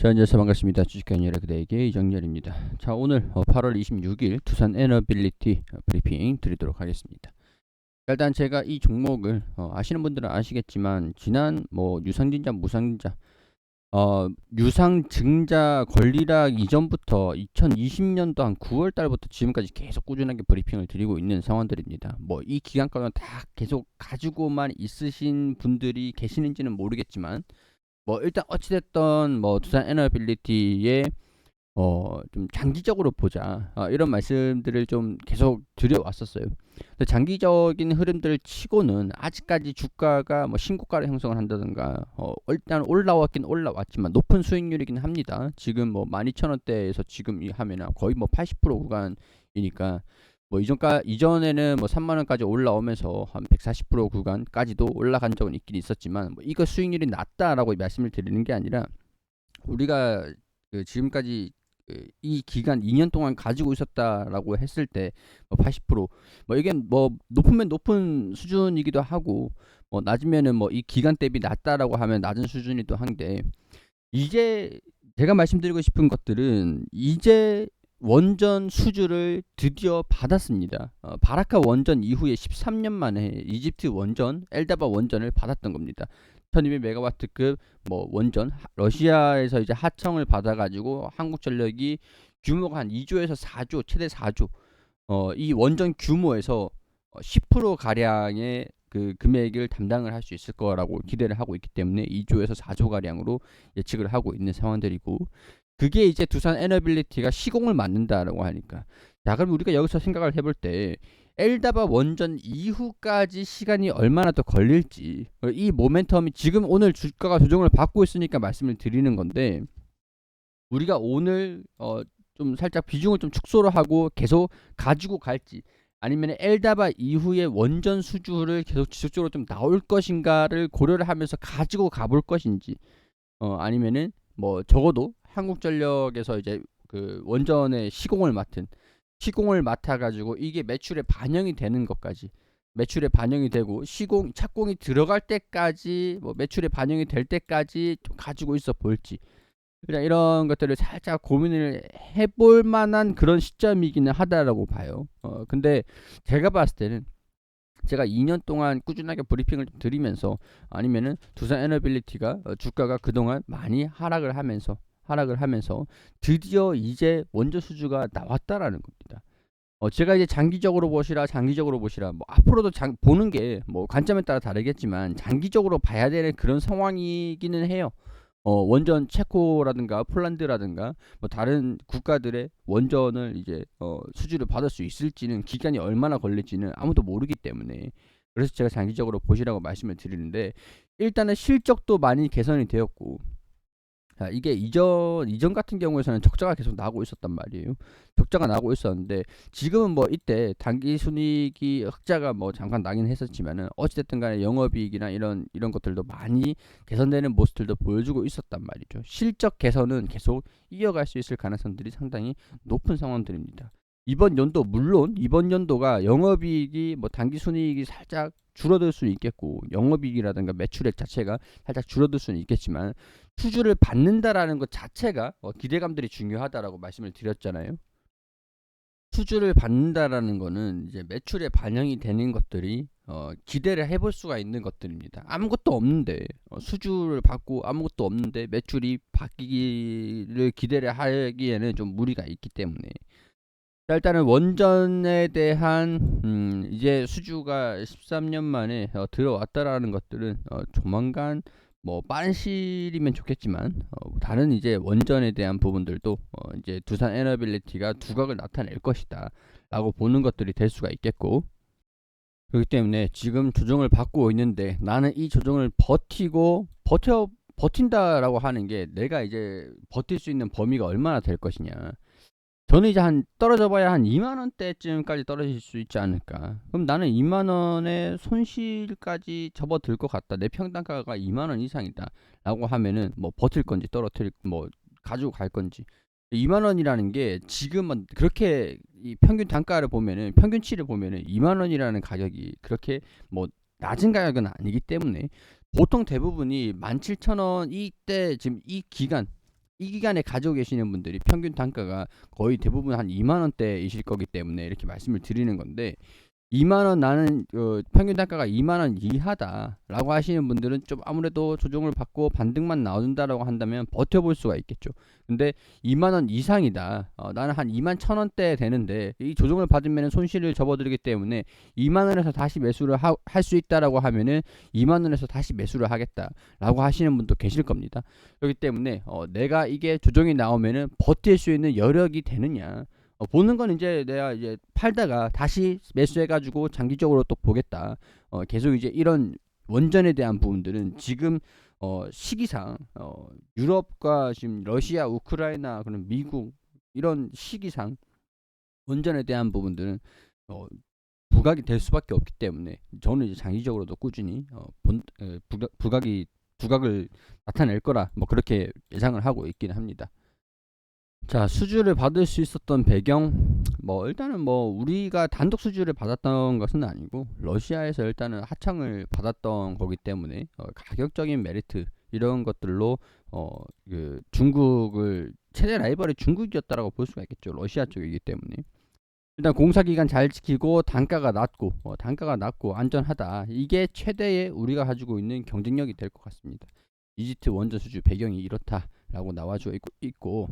자, 안녕하세요. 반갑습니다. 주식관리의 그대에게 이정렬입니다. 자, 오늘 8월 26일 두산 에너빌리티 브리핑 드리도록 하겠습니다. 일단 제가 이 종목을 아시는 분들은 아시겠지만 지난 유상증자, 무상증자, 유상증자 권리락 이전부터 2020년도 한 9월 달부터 지금까지 계속 꾸준하게 브리핑을 드리고 있는 상황들입니다. 이 기간 동안 다 계속 가지고만 있으신 분들이 계시는지는 모르겠지만 일단 어찌됐던 두산 에너빌리티의 좀 장기적으로 보자, 이런 말씀들을 좀 계속 드려왔었어요. 근데 장기적인 흐름들 치고는 아직까지 주가가 신고가를 형성을 한다든가 일단 올라왔긴 올라왔지만 높은 수익률이긴 합니다. 지금 12,000원대에서 지금 하면 거의 80% 구간이니까 이전에는 3만 원까지 올라오면서 한 140% 구간까지도 올라간 적은 있긴 있었지만 이거 수익률이 낮다라고 말씀을 드리는 게 아니라 우리가 지금까지 이 기간 2년 동안 가지고 있었다라고 했을 때 80% 이게 높으면 높은 수준이기도 하고 낮으면은 이 기간 대비 낮다라고 하면 낮은 수준이기도 한데, 이제 제가 말씀드리고 싶은 것들은 이제 원전 수주를 드디어 받았습니다. 바라카 원전 이후에 13년 만에 이집트 원전, 엘다바 원전을 받았던 겁니다. 1200메가와트급 원전, 러시아에서 이제 하청을 받아가지고 한국전력이 규모가 한 2조에서 4조, 최대 4조, 이 원전 규모에서 10% 가량의 그 금액을 담당을 할 수 있을 거라고 기대를 하고 있기 때문에 2조에서 4조 가량으로 예측을 하고 있는 상황들이고, 그게 이제 두산 에너빌리티가 시공을 맞는다라고 하니까, 자, 그럼 우리가 여기서 생각을 해볼 때 엘다바 원전 이후까지 시간이 얼마나 더 걸릴지, 이 모멘텀이 지금 오늘 주가가 조정을 받고 있으니까 말씀을 드리는 건데, 우리가 오늘 좀 살짝 비중을 좀 축소를 하고 계속 가지고 갈지, 아니면 엘다바 이후에 원전 수주를 계속 지속적으로 좀 나올 것인가를 고려를 하면서 가지고 가볼 것인지, 아니면은 적어도 한국전력에서 이제 그 원전의 시공을 맡아가지고 이게 매출에 반영이 되는 것까지, 매출에 반영이 되고 착공이 들어갈 때까지, 매출에 반영이 될 때까지 좀 가지고 있어 볼지, 그냥 이런 것들을 살짝 고민을 해볼 만한 그런 시점이기는 하다라고 봐요. 근데 제가 봤을 때는, 제가 2년 동안 꾸준하게 브리핑을 드리면서, 아니면은 두산 에너빌리티가 주가가 그동안 많이 하락을 하면서 드디어 이제 원전 수주가 나왔다라는 겁니다. 제가 이제 장기적으로 보시라 앞으로도 보는 게 관점에 따라 다르겠지만 장기적으로 봐야 되는 그런 상황이기는 해요. 원전 체코라든가 폴란드라든가 다른 국가들의 원전을 이제 수주를 받을 수 있을지는, 기간이 얼마나 걸릴지는 아무도 모르기 때문에, 그래서 제가 장기적으로 보시라고 말씀을 드리는데, 일단은 실적도 많이 개선이 되었고, 자, 이게 이전 같은 경우에서는 적자가 계속 나고 있었단 말이에요. 적자가 나고 있었는데 지금은 이때 당기 순이익이 흑자가 잠깐 나긴 했었지만은 어찌됐든 간에 영업이익이나 이런 것들도 많이 개선되는 모습들도 보여주고 있었단 말이죠. 실적 개선은 계속 이어갈 수 있을 가능성들이 상당히 높은 상황들입니다. 물론 이번 연도가 영업이익이 당기 순이익이 살짝 줄어들 수는 있겠고, 영업이익이라든가 매출액 자체가 살짝 줄어들 수는 있겠지만, 수주를 받는다라는 것 자체가 기대감들이 중요하다라고 말씀을 드렸잖아요. 수주를 받는다라는 거는 이제 매출에 반영이 되는 것들이 기대를 해볼 수가 있는 것들입니다. 아무것도 없는데 수주를 받고 아무것도 없는데 매출이 바뀌기를 기대를 하기에는 좀 무리가 있기 때문에, 자, 일단은 원전에 대한 이제 수주가 13년 만에 들어왔다라는 것들은 조만간 빠른 시일이면 좋겠지만 다른 이제 원전에 대한 부분들도 이제 두산 에너빌리티가 두각을 나타낼 것이다 라고 보는 것들이 될 수가 있겠고, 그렇기 때문에 지금 조정을 받고 있는데 나는 이 조정을 버틴다라고 하는 게, 내가 이제 버틸 수 있는 범위가 얼마나 될 것이냐. 저는 이제 떨어져 봐야 한 2만 원대쯤까지 떨어질 수 있지 않을까. 그럼 나는 2만 원의 손실까지 접어들 것 같다. 내 평단가가 2만 원 이상이다 라고 하면은 버틸 건지 가지고 갈 건지. 2만 원이라는 게 지금은 그렇게 이 평균 단가를 보면은, 평균치를 보면은 2만 원이라는 가격이 그렇게 낮은 가격은 아니기 때문에, 보통 대부분이 17,000원 이때 지금 이 기간 이 기간에 가지고 계시는 분들이 평균 단가가 거의 대부분 한 2만 원대이실 거기 때문에 이렇게 말씀을 드리는 건데, 2만 원 나는 평균 단가가 2만 원 이하다라고 하시는 분들은 좀 아무래도 조정을 받고 반등만 나온다라고 한다면 버텨볼 수가 있겠죠. 근데 2만 원 이상이다. 나는 한 2만 1,000원대 되는데 이 조정을 받으면 손실을 접어들기 때문에 2만 원에서 다시 매수를 할 수 있다라고 하면은 2만 원에서 다시 매수를 하겠다라고 하시는 분도 계실 겁니다. 그렇기 때문에 내가 이게 조정이 나오면은 버틸 수 있는 여력이 되느냐. 보는 건 이제 내가 이제 팔다가 다시 매수해가지고 장기적으로 또 보겠다. 계속 이제 이런 원전에 대한 부분들은 지금 시기상 유럽과 지금 러시아, 우크라이나, 그런 미국 이런 시기상 원전에 대한 부분들은 어, 부각이 될 수밖에 없기 때문에 저는 이제 장기적으로도 꾸준히 부각을 나타낼 거라 뭐 그렇게 예상을 하고 있기는 합니다. 자, 수주를 받을 수 있었던 배경, 뭐 일단은 뭐 우리가 단독 수주를 받았던 것은 아니고 러시아에서 일단은 하청을 받았던 거기 때문에 가격적인 메리트 이런 것들로 그 중국을 최대 라이벌이 중국이었다라고 볼 수가 있겠죠. 러시아 쪽이기 때문에. 일단 공사 기간 잘 지키고 단가가 낮고 안전하다. 이게 최대의 우리가 가지고 있는 경쟁력이 될 것 같습니다. 이집트 원전 수주 배경이 이렇다라고 나와주고 있고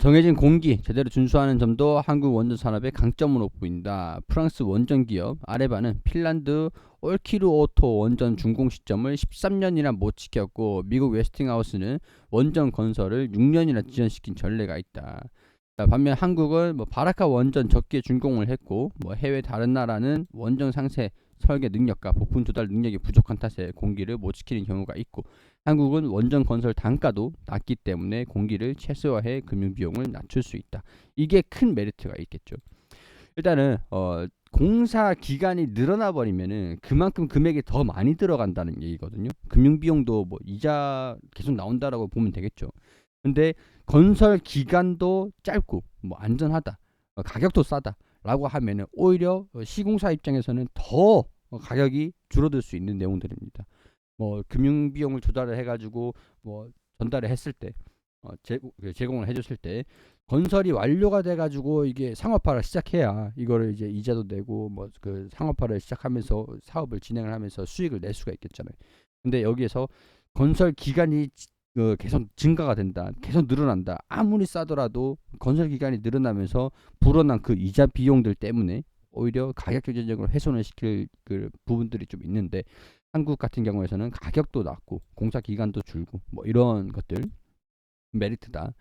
정해진 공기 제대로 준수하는 점도 한국 원전 산업의 강점으로 보인다. 프랑스 원전 기업 아레바는 핀란드 올키루오토 원전 준공 시점을 13년이나 못 지켰고, 미국 웨스팅하우스는 원전 건설을 6년이나 지연시킨 전례가 있다. 자, 반면 한국은 뭐 바라카 원전 적기에 준공을 했고, 뭐 해외 다른 나라는 원전 상세 설계 능력과 부품 조달 능력이 부족한 탓에 공기를 못 지키는 경우가 있고, 한국은 원전 건설 단가도 낮기 때문에 공기를 최소화해 금융 비용을 낮출 수 있다. 이게 큰 메리트가 있겠죠. 일단은 공사 기간이 늘어나 버리면은 그만큼 금액이 더 많이 들어간다는 얘기거든요. 금융 비용도 뭐 이자 계속 나온다라고 보면 되겠죠. 근데 건설 기간도 짧고 뭐 안전하다, 가격도 싸다라고 하면은 오히려 시공사 입장에서는 더 가격이 줄어들 수 있는 내용들입니다. 뭐 금융 비용을 조달을 해가지고 뭐 전달을 했을 때 제공을 해줬을 때 건설이 완료가 돼가지고 이게 상업화를 시작해야 이거를 이제 이자도 내고 뭐 그 상업화를 시작하면서 사업을 진행을 하면서 수익을 낼 수가 있겠잖아요. 근데 여기에서 건설 기간이 계속 증가가 된다, 계속 늘어난다. 아무리 싸더라도 건설 기간이 늘어나면서 불어난 그 이자 비용들 때문에 오히려 가격 경쟁력을 훼손을 시킬 그 부분들이 좀 있는데, 한국 같은 경우에서는 가격도 낮고 공사 기간도 줄고 뭐 이런 것들 메리트다.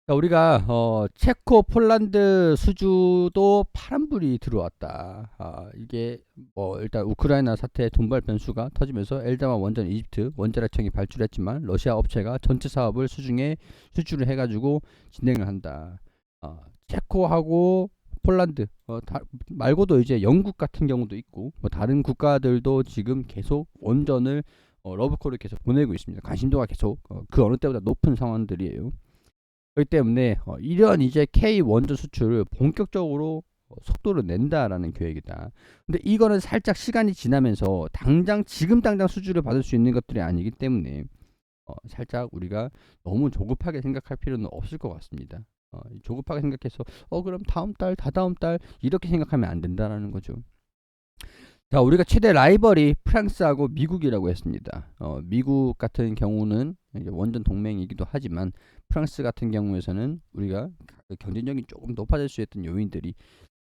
자, 우리가 체코, 폴란드 수주도 파란불이 들어왔다. 이게 뭐 일단 우크라이나 사태 돈발 변수가 터지면서 엘다마 원전 이집트 원자력청이 발주했지만 러시아 업체가 전체 사업을 수주를 해가지고 진행을 한다. 체코하고 폴란드 말고도 이제 영국 같은 경우도 있고 뭐 다른 국가들도 지금 계속 원전을 러브콜을 계속 보내고 있습니다. 관심도가 계속 그 어느 때보다 높은 상황들이에요. 그렇기 때문에 이런 이제 K 원전 수출을 본격적으로 속도를 낸다라는 계획이다. 근데 이거는 살짝 시간이 지나면서 지금 당장 수주를 받을 수 있는 것들이 아니기 때문에 살짝 우리가 너무 조급하게 생각할 필요는 없을 것 같습니다. 조급하게 생각해서 그럼 다음 달, 다다음 달 이렇게 생각하면 안 된다라는 거죠. 자, 우리가 최대 라이벌이 프랑스하고 미국이라고 했습니다. 미국 같은 경우는 이제 원전 동맹이기도 하지만 프랑스 같은 경우에서는 우리가 경쟁력이 조금 높아질 수 있던 요인들이,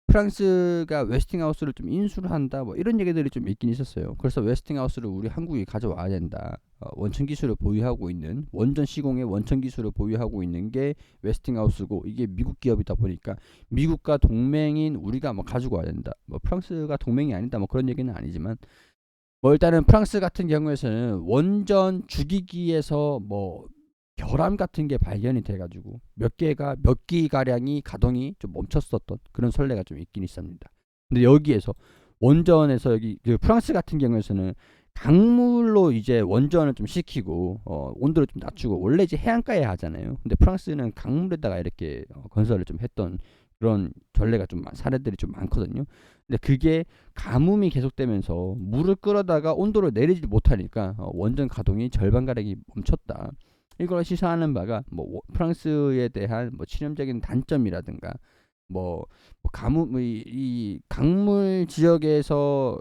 프랑스가 웨스팅하우스를 좀 인수를 한다 뭐 이런 얘기들이 좀 있긴 있었어요. 그래서 웨스팅하우스를 우리 한국이 가져와야 된다. 원천 기술을 보유하고 있는, 원전 시공의 원천 기술을 보유하고 있는 게 웨스팅하우스고, 이게 미국 기업이다 보니까 미국과 동맹인 우리가 뭐 가지고 와야 된다. 뭐 프랑스가 동맹이 아니다 뭐 그런 얘기는 아니지만, 뭐 일단은 프랑스 같은 경우에서는 원전 주기기에서 뭐 결함 같은 게 발견이 돼가지고 몇 기 가량이 가동이 좀 멈췄었던 그런 선례가 좀 있긴 있습니다. 근데 여기에서 원전에서 여기 프랑스 같은 경우에서는 강물로 이제 원전을 좀 시키고 온도를 좀 낮추고, 원래 이제 해안가에 하잖아요. 근데 프랑스는 강물에다가 이렇게 건설을 좀 했던 그런 전례가 좀 사례들이 좀 많거든요. 근데 그게 가뭄이 계속되면서 물을 끌어다가 온도를 내리지 못하니까 원전 가동이 절반 가량이 멈췄다. 이걸 시사하는 바가 뭐 프랑스에 대한 뭐 치명적인 단점이라든가 이 강물 지역에서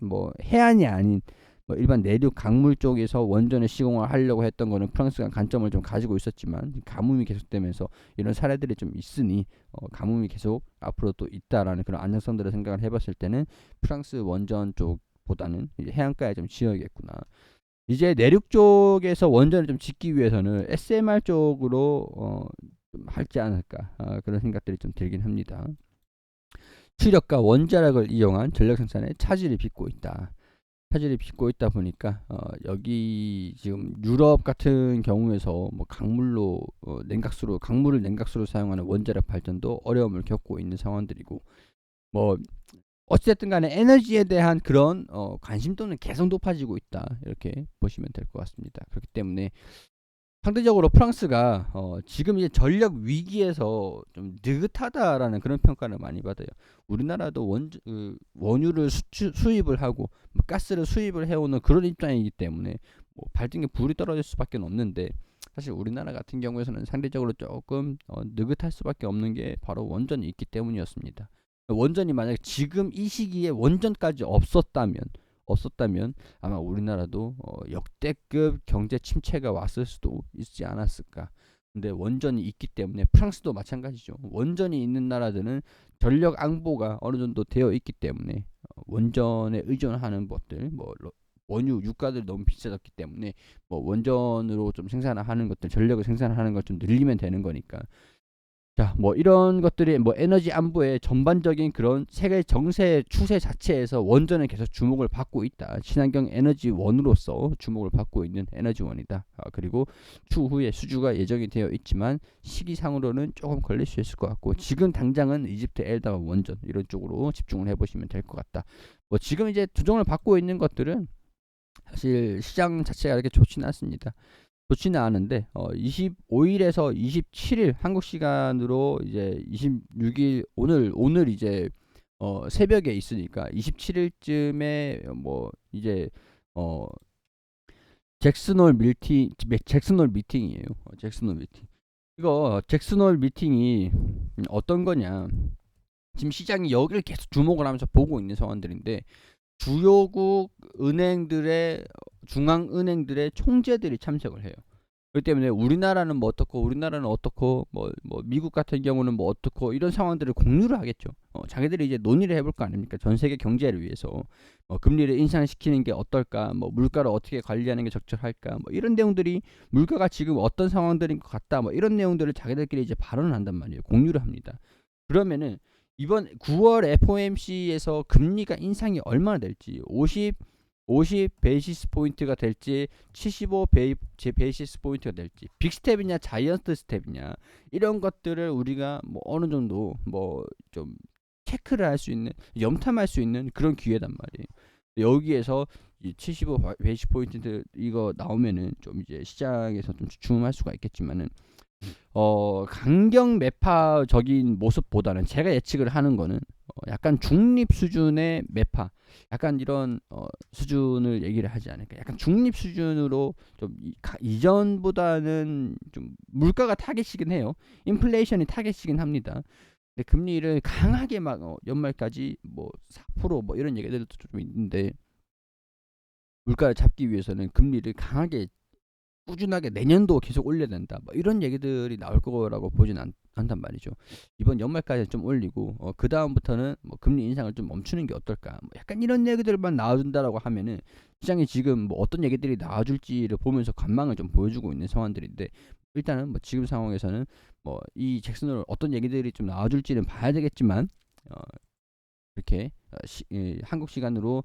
뭐 해안이 아닌 뭐 일반 내륙 강물 쪽에서 원전을 시공을 하려고 했던 거는 프랑스가 관점을 좀 가지고 있었지만 가뭄이 계속되면서 이런 사례들이 좀 있으니 가뭄이 계속 앞으로 또 있다라는 그런 안정성들을 생각을 해봤을 때는 프랑스 원전 쪽보다는 이제 해안가에 좀 지어야겠구나. 이제 내륙 쪽에서 원전을 좀 짓기 위해서는 SMR 쪽으로 좀 할지 않을까 그런 생각들이 좀 들긴 합니다. 추력과 원자력을 이용한 전력 생산에 차질이 빚고 있다. 차질이 빚고 있다 보니까 여기 지금 유럽 같은 경우에서 뭐 강물로 강물을 냉각수로 사용하는 원자력 발전도 어려움을 겪고 있는 상황들이고 뭐 어쨌든 간에 에너지에 대한 그런 관심도는 계속 높아지고 있다 이렇게 보시면 될 것 같습니다. 그렇기 때문에 상대적으로 프랑스가 지금 이제 전력 위기에서 좀 느긋하다라는 그런 평가를 많이 받아요. 우리나라도 원유를 수입을 하고 뭐 가스를 수입을 해오는 그런 입장이기 때문에 뭐 발등에 불이 떨어질 수밖에 없는데 사실 우리나라 같은 경우에서는 상대적으로 조금 느긋할 수밖에 없는 게 바로 원전이 있기 때문이었습니다. 원전이 만약 지금 이 시기에 원전까지 없었다면 아마 우리나라도 역대급 경제 침체가 왔을 수도 있지 않았을까. 근데 원전이 있기 때문에 프랑스도 마찬가지죠. 원전이 있는 나라들은 전력 안보가 어느 정도 되어 있기 때문에 원전에 의존하는 것들, 뭐 원유 유가들이 너무 비싸졌기 때문에 뭐 원전으로 좀 생산하는 것들, 전력을 생산하는 걸 좀 늘리면 되는 거니까. 자, 뭐 이런 것들이 뭐 에너지 안보의 전반적인 그런 세계 정세 추세 자체에서 원전은 계속 주목을 받고 있다. 친환경 에너지원으로서 주목을 받고 있는 에너지원이다. 그리고 추후에 수주가 예정이 되어 있지만 시기상으로는 조금 걸릴 수 있을 것 같고 지금 당장은 이집트 엘다가 원전 이런 쪽으로 집중을 해보시면 될 것 같다. 뭐 지금 이제 조정을 받고 있는 것들은 사실 시장 자체가 이렇게 좋지는 않습니다. 좋지는 않은데 25일에서 27일 한국 시간으로 이제 26일 오늘 이제 새벽에 있으니까 27일쯤에 뭐 이제 어 잭슨홀 미팅이에요. 잭슨홀 미팅. 이거 잭슨홀 미팅이 어떤 거냐? 지금 시장이 여기를 계속 주목을 하면서 보고 있는 상황들인데 주요국 은행들의 중앙은행들의 총재들이 참석을 해요. 그렇기 때문에 우리나라는 어떻고 뭐 미국 같은 경우는 뭐 어떻고 이런 상황들을 공유를 하겠죠. 자기들이 이제 논의를 해볼 거 아닙니까? 전 세계 경제를 위해서 금리를 인상시키는 게 어떨까? 뭐 물가를 어떻게 관리하는 게 적절할까? 뭐 이런 내용들이 물가가 지금 어떤 상황들인 것 같다. 뭐 이런 내용들을 자기들끼리 이제 발언을 한단 말이에요. 공유를 합니다. 그러면은 이번 9월 FOMC에서 금리가 인상이 얼마나 될지 50 베이시스 포인트가 될지 75 베이시스 포인트가 될지 빅스텝이냐 자이언트 스텝이냐 이런 것들을 우리가 뭐 어느 정도 뭐 좀 체크를 할 수 있는 염탐할 수 있는 그런 기회단 말이에요. 여기에서 이 75 베이시스 포인트 이거 나오면은 좀 이제 시장에서 좀 주춤할 수가 있겠지만은 강경 매파적인 모습보다는 제가 예측을 하는 거는 약간 중립 수준의 매파, 약간 이런 수준을 얘기를 하지 않을까. 약간 중립 수준으로 좀 이전보다는 좀 물가가 타겟이긴 해요. 인플레이션이 타겟이긴 합니다. 근데 금리를 강하게 막 연말까지 뭐 4%뭐 이런 얘기들도 좀 있는데 물가를 잡기 위해서는 금리를 강하게 꾸준하게 내년도 계속 올려야 된다. 뭐 이런 얘기들이 나올 거라고 보진 않단 말이죠. 이번 연말까지 좀 올리고 그 다음부터는 뭐 금리 인상을 좀 멈추는 게 어떨까. 뭐 약간 이런 얘기들만 나와준다라고 하면은 시장이 지금 뭐 어떤 얘기들이 나와줄지를 보면서 관망을 좀 보여주고 있는 상황들인데 일단은 뭐 지금 상황에서는 뭐 이 잭슨을 어떤 얘기들이 좀 나와줄지는 봐야 되겠지만 이렇게 한국 시간으로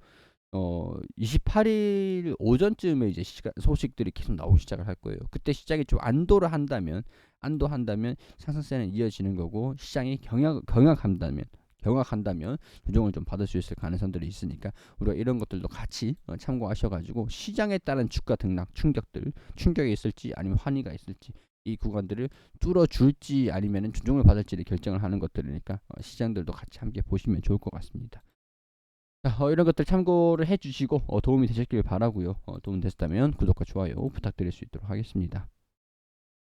28일 오전쯤에 이제 소식들이 계속 나오기 시작을 할 거예요. 그때 시장이 좀 안도한다면 상승세는 이어지는 거고 시장이 경악한다면 조정을 좀 받을 수 있을 가능성들이 있으니까 우리가 이런 것들도 같이 참고하셔가지고 시장에 따른 주가 등락 충격이 있을지 아니면 환희가 있을지 이 구간들을 뚫어줄지 아니면 조정을 받을지를 결정을 하는 것들이니까 시장들도 같이 함께 보시면 좋을 것 같습니다. 자, 이런 것들 참고를 해주시고 도움이 되셨길 바라고요. 도움 됐다면 구독과 좋아요 부탁드릴 수 있도록 하겠습니다.